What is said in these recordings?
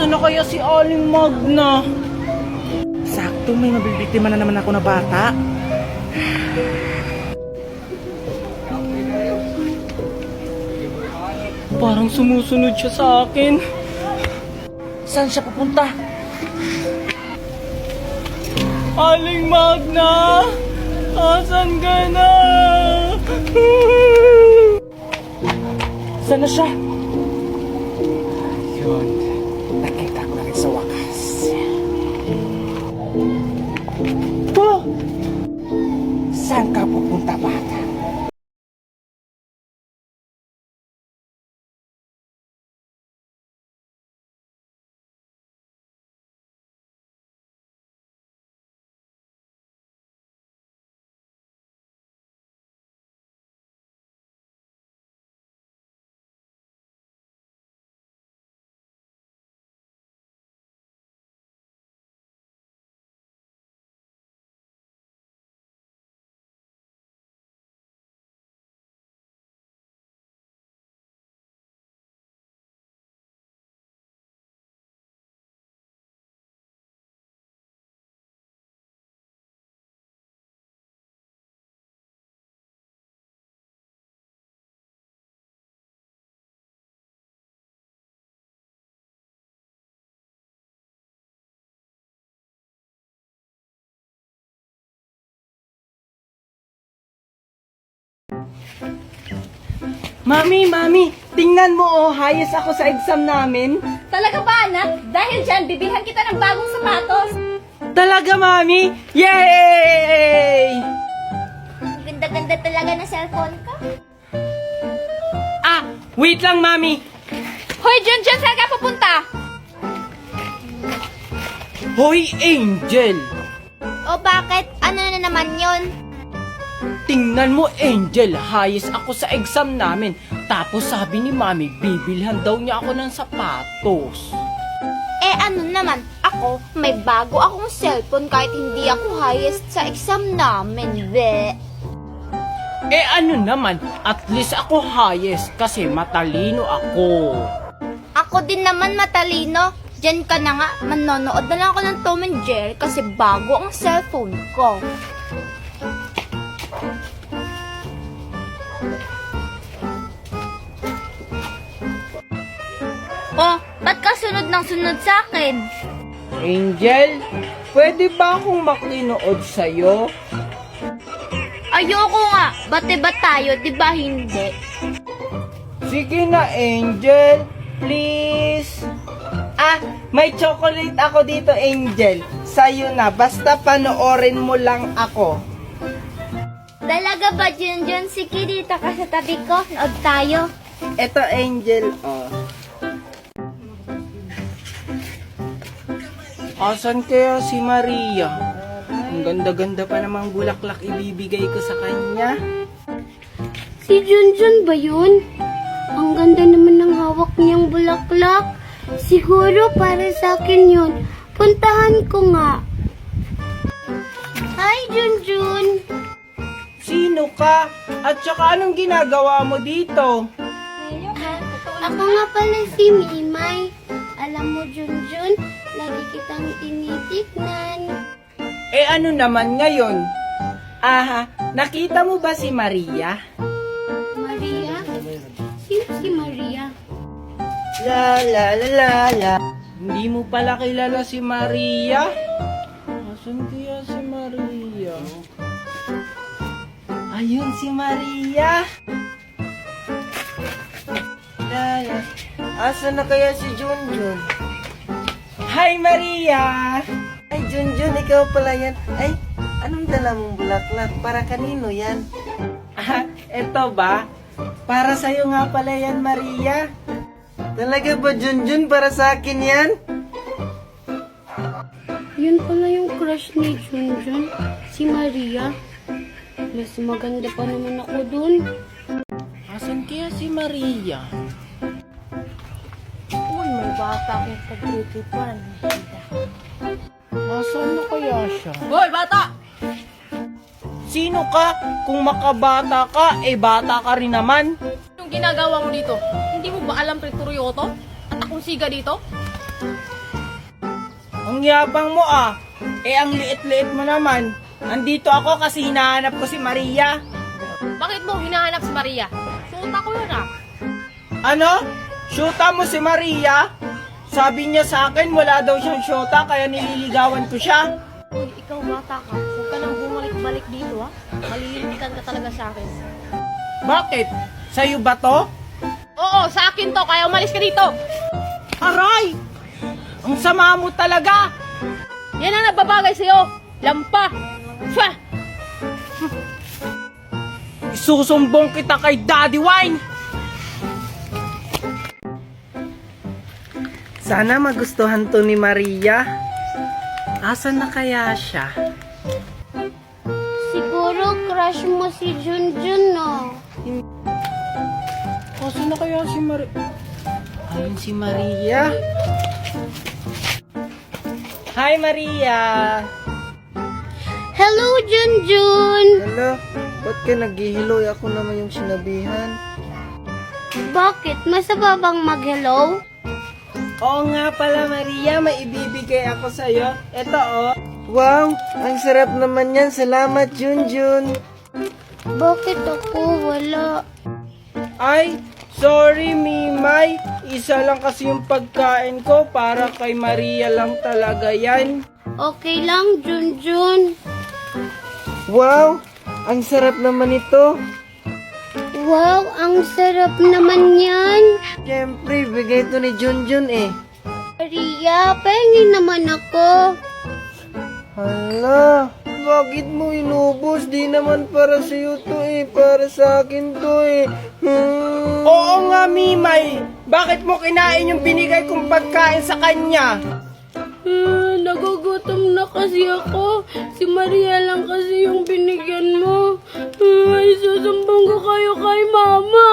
Asan na kaya si Aling Magna? Sakto, may mabibiktima na naman ako na bata. Parang sumusunod siya sa akin. Saan siya pupunta? Aling Magna! Asan ka na? Saan na siya? Yun. Nakita ko na rin sa wakas. Pa! Saan ka pupunta, bata? Mami, tingnan mo oh, hayas ako sa exam namin. Talaga ba, anak? Dahil dyan, bibilhan kita ng bagong sapatos. Talaga, Mami? Yay! Ang ganda-ganda talaga ng cellphone ko. Ah, wait lang, Mami. Hoy, Junjun, saan ka pupunta? Hoy, Angel! O bakit? Ano na naman yon? Tingnan mo, Angel, hayas ako sa exam namin. Tapos sabi ni Mami, bibilhan daw niya ako ng sapatos. Eh ano naman, ako, may bago akong cellphone kahit hindi ako highest sa exam namin, be. Eh ano naman, at least ako highest kasi matalino ako. Ako din naman matalino. Diyan ka na nga, manonood na lang ako ng Tom and Jerry kasi bago ang cellphone ko. Oh, ba't ka sunod ng sunod sa akin? Angel, pwede ba akong maklinood sa'yo? Ayoko nga, bate ba tayo, di ba hindi? Sige na, Angel. Please. Ah, may chocolate ako dito, Angel. Sa'yo na, basta panoorin mo lang ako. Talaga ba, Junjun? Sige, dito ka sa tabi ko, nood tayo. Eto, Angel, oh. Asan kaya si Maria? Ang ganda-ganda pa namang bulaklak ibibigay ko sa kanya. Si Junjun ba yun? Ang ganda naman ng hawak niyang bulaklak. Siguro para sa akin yun. Puntahan ko nga. Hi, Junjun! Sino ka? At saka anong ginagawa mo dito? Ako nga pala si Mimay. Alam mo, Junjun, lagi kitang tinitignan. Eh ano naman ngayon? Aha, nakita mo ba si Maria? Maria? Sino si Maria? La la la la la. Hindi mo pala kilala si Maria? Asan kaya si Maria? Ayun si Maria. La la. Asan na kaya si Junjun? Hi Maria! Ay Junjun, ikaw pala yan. Ay, anong dala mong bulaklak? Para kanino yan? Ah, eto ba? Para sa'yo nga pala yan, Maria. Talaga ba, Junjun? Para sa akin yan? Yun pala yung crush ni Junjun, si Maria. Mas maganda pa naman ako dun. Asan kaya si Maria? Uy, may bata akong pagtitipan. Asan na kaya siya? Hoy, bata! Sino ka? Kung makabata ka, eh bata ka rin naman. Anong ginagawa mo dito? Hindi mo ba alam Pretoryoto? At akong siga dito? Ang yabang mo ah. Ang liit-liit mo naman. Andito ako kasi hinahanap ko si Maria. Bakit mo hinahanap si Maria? Suot ako yun ah. Ano? Syota mo si Maria? Sabi niya sa akin wala daw siyang syota kaya nililigawan ko siya. Uy, ikaw bata ka. Huwag ka nang bumalik-balik dito ah. Malilinikan ka talaga sa akin. Bakit? Sa'yo ba to? Oo, sa akin to. Kaya umalis ka dito. Aray! Ang sama mo talaga! Yan ang nababagay sa'yo. Lampa. Fah! Isusumbong kita kay Daddy Wine! Sana magustuhan to ni Maria. Asan na kaya siya? Siguro crush mo si Junjun, no? Asan na kaya si Maria? Ayun si Maria. Hi Maria! Hello, Junjun! Hello? Ba't ka naghihiloy? Ako naman yung sinabihan. Bakit? Masama bang mag-hello? Oo nga pala Maria, may ibibigay ako sa'yo. Eto oh. Wow, ang sarap naman yan. Salamat Junjun. Bakit ako wala? Ay, sorry Mimay. Isa lang kasi yung pagkain ko para kay Maria lang talaga yan. Okay lang, Junjun. Wow, ang sarap naman ito. Wow, ang sarap naman yan. Siyempre, bigay ito ni Junjun eh. Maria, pahingin naman ako. Hala, bakit mo inubos? Di naman para sa'yo to eh. Para sa akin to eh. Oo nga, Mimay. Bakit mo kinain yung binigay kong pagkain sa kanya? Nagugutom na kasi ako. Si Maria lang kasi yung binigyan mo. Ay, susumbong ko kayo kay Mama.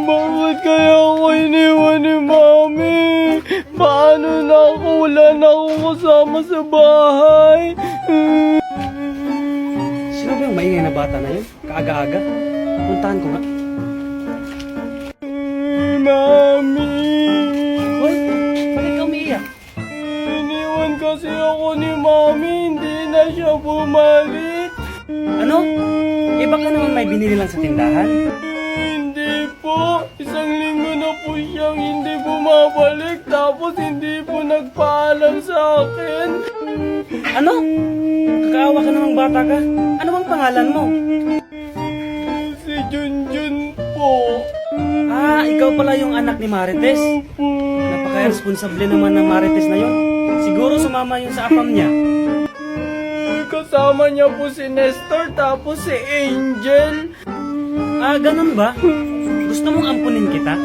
Bakit kaya ako iniwan ni Mami? Paano na ako? Wala na akong kasama sa bahay. Sino ba yung maingay na bata na yun? Kaaga-aga? Puntahan ko nga. Mami! Hoy, bakit ka umiiyak? Iniwan kasi ako ni Mami. Hindi na siya bumalik. Ano? Eh baka naman may binili lang sa tindahan? Hindi po. Isang linggo na po siyang hindi bumabalik. Tapos hindi po nagpaalam sa akin. Ano? Kakaawa ka namang bata ka? Ano bang pangalan mo? Si Junjun po. Ah, ikaw pala yung anak ni Marites. Napaka-responsable naman ng Marites na yun. Siguro sumama yun sa apam niya. Kasama niya po si Nestor tapos si Angel. Ah, ganun ba? Gusto mong ampunin kita?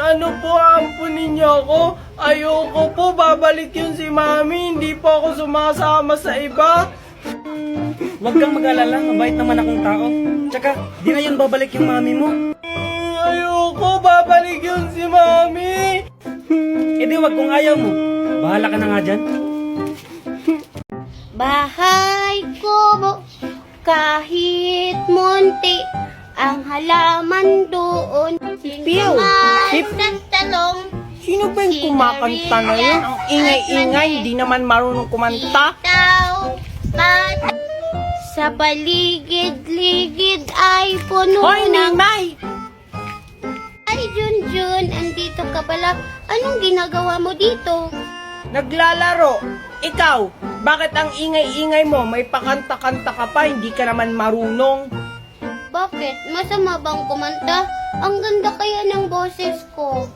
Ano po, ampunin niyo ako? Ayoko po, babalik yun si Mami. Hindi po ako sumasama sa iba. Huwag kang mag-alala, mabait naman akong tao. Tsaka, di na yun babalik yung mami mo. Ayoko, babalik yun si Mami. Eh di wag kung ayaw mo. Bahala ka na nga dyan. Bahay ko, kahit munti, ang halaman doon. Piu, Pip. Sa talong, Sino ba yung kumakanta na yun? Ang ingay-ingay, hindi naman marunong kumanta. itaw, sa paligid-ligid ay puno Hoy, ng... Nimay! Ay, Junjun, andito ka pala. Anong ginagawa mo dito? Naglalaro. Ikaw, bakit ang ingay-ingay mo? May pakanta-kanta ka pa, hindi ka naman marunong. Bakit? Masama bang kumanta? Ang ganda kaya ng boses ko.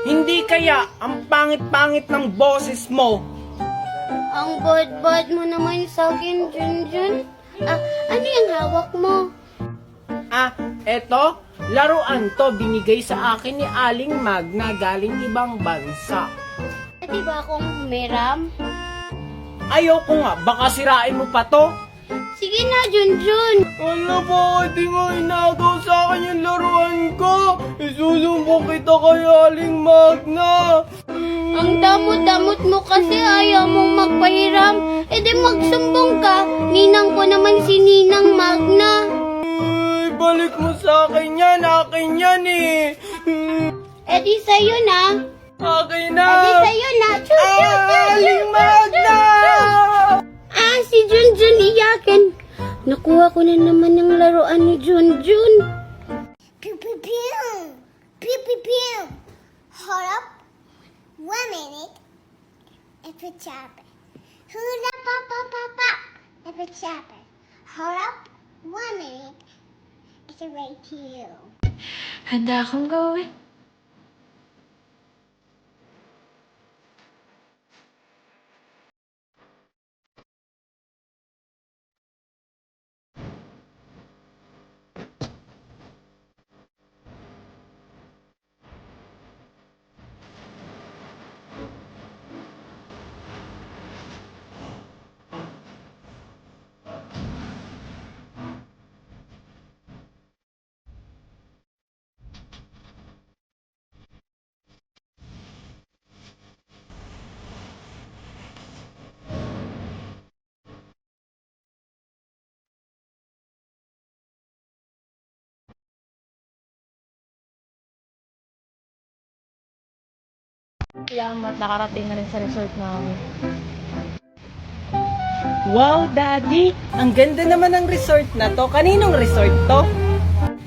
Hindi kaya, ang pangit-pangit ng boses mo. Ang bad-bad mo naman sa akin, Junjun. Ano yung hawak mo? Eto, laruan to binigay sa akin ni Aling Magna galing ibang bansa. Di ba akong meram? Ayoko nga, baka sirain mo pa to. Sige na, Junjun. Wala ba, di mo inagaw sa akin yung laruan ko. Isusumbong kita kay Aling Magna. Ang damot-damot mo kasi ayaw mong magpahiram. E di magsumbong ka. Ninang ko naman si Ninang Magna. Ay, balik mo sa akin yan. Akin akin yan eh. Eh di sa'yo na. Akin na. Eh di sa'yo na. Choo, choo, choo, choo, Aling choo, Magda! Ah, si Junjun iyakin. Nakuha ko na naman yung laruan ni Junjun. Pew pew pew! Pew pew pew! Hold up. 1 minute. If it's chopper. Hula pa pa pa pa. If it's chopper. Hold up. 1 minute. It's right to you. Handa akong gawin. Salamat, nakarating na rin sa resort namin. Wow, Daddy! Ang ganda naman ng resort na to. Kaninong resort to?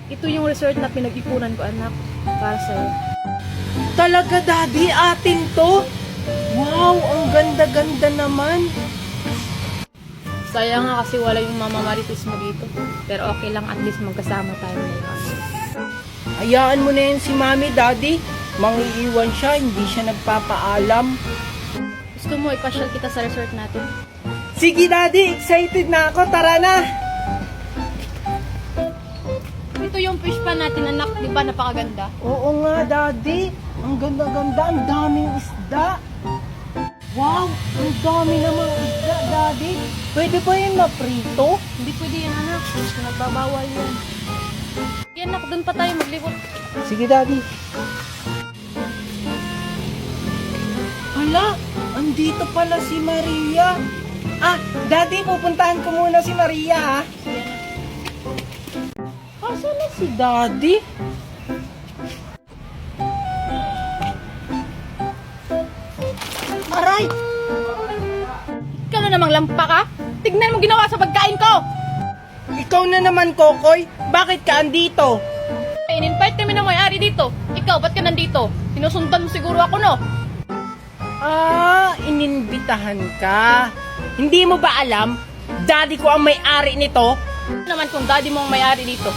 Ito yung resort na pinag-ipunan ko, anak. Para sa'yo. Talaga, Daddy? Atin to? Wow, ang ganda-ganda naman. Sayang nga kasi wala yung mama Marites mo dito. Pero okay lang, at least magkasama tayo ngayon. Hayaan mo na yun si Mami, Daddy. Mangiiwan siya, hindi siya nagpapaalam. Gusto mo ipasyal kita sa resort natin? Sige, Daddy. Excited na ako. Tara na. Ito yung fish pan natin, anak. Di ba napakaganda? Oo nga, Daddy. Ang ganda-ganda. Ang daming isda. Wow, ang dami namang isda, Daddy. Pwede ba yun maprito? Hindi pwede yan, anak. Nagbabawal yan. Yan, anak. Doon pa tayo maglibot. Sige, Daddy. Hala, andito pala si Maria. Ah, Daddy, pupuntahan ko muna si Maria, ha? Asan na si Daddy? Aray! Ikaw na namang lampa ka? Tignan mo ginawa sa pagkain ko! Ikaw na naman, Kokoy. Bakit ka andito? In-invite kami ng may-ari dito. Ikaw, ba't ka nandito? Sinusundan mo siguro ako, no? Ah, ininbitahan ka. Hindi mo ba alam? Daddy ko ang may-ari nito. Ano naman kung daddy mo ang may-ari dito?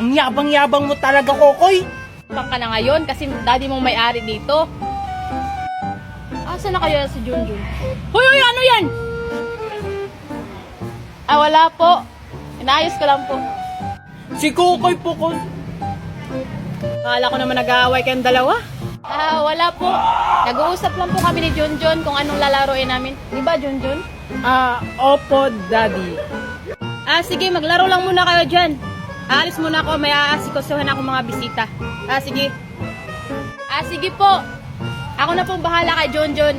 Ang yabang-yabang mo talaga, Kokoy. Pang ka na ngayon kasi daddy mo ang may-ari dito. Asa na kaya si Junjun? Hoy, ano yan? Ah, wala po. Inayos ko lang po. Si Kokoy po ko. Akala ko naman nag-aaway kayong dalawa. Ah, wala po. Nag-uusap lang po kami ni Junjun kung anong lalaroin namin. Di ba, Junjun? Ah, opo, Daddy. Ah, sige, maglaro lang muna kayo dyan. Aalis muna ako, may aasikasuhan ako mga bisita. Ah, sige. Ah, sige po. Ako na pong bahala kay Junjun.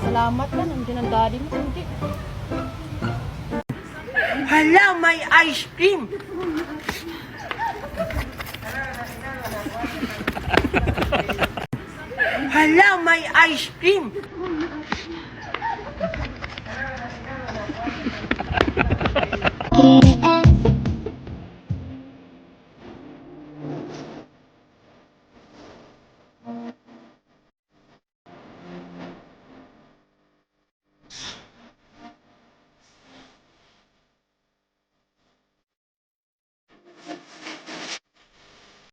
Salamat na, nandiyan ang daddy mo. Hindi. Hala, may ice cream. Hala, may ice cream.